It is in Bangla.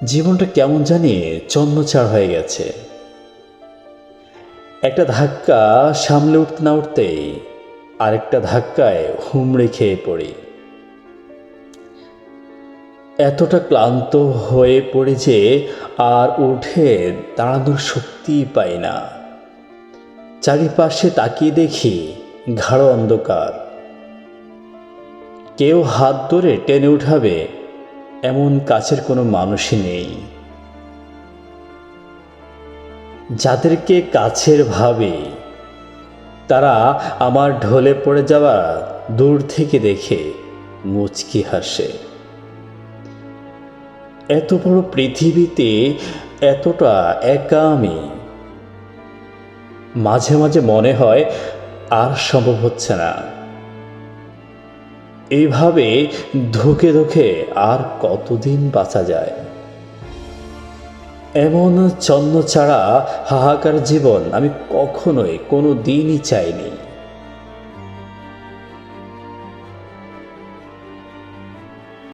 জীবনটা কেমন জানি ছন্নছাড় হয়ে গেছে। একটা ধাক্কা সামলে উঠতে না উঠতেই আরেকটা ধাক্কায় হুমড়ি খেয়ে পড়ি। এতটা ক্লান্ত হয়ে পড়ি যে আর উঠে দাঁড়ানোর শক্তিই পাই না। চারিপাশে তাকিয়ে দেখি গাঢ় অন্ধকার। কেউ হাত ধরে টেনে উঠাবে এমন কাছের কোনো মানুষই নেই। যাদেরকে কাছের ভাবি তারা আমার ঢলে পড়ে যাওয়া দূর থেকে দেখে মুচকি হাসে। এত বড় পৃথিবীতে এতটা একা আমি। মাঝে মাঝে মনে হয় আর সম্ভব হচ্ছে না। এইভাবে ধুকে ধুকে আর কতদিন বাঁচা যায়। এমন ছন্নছাড়া হাহাকার জীবন আমি কখনোই কোনো দিনই চাইনি।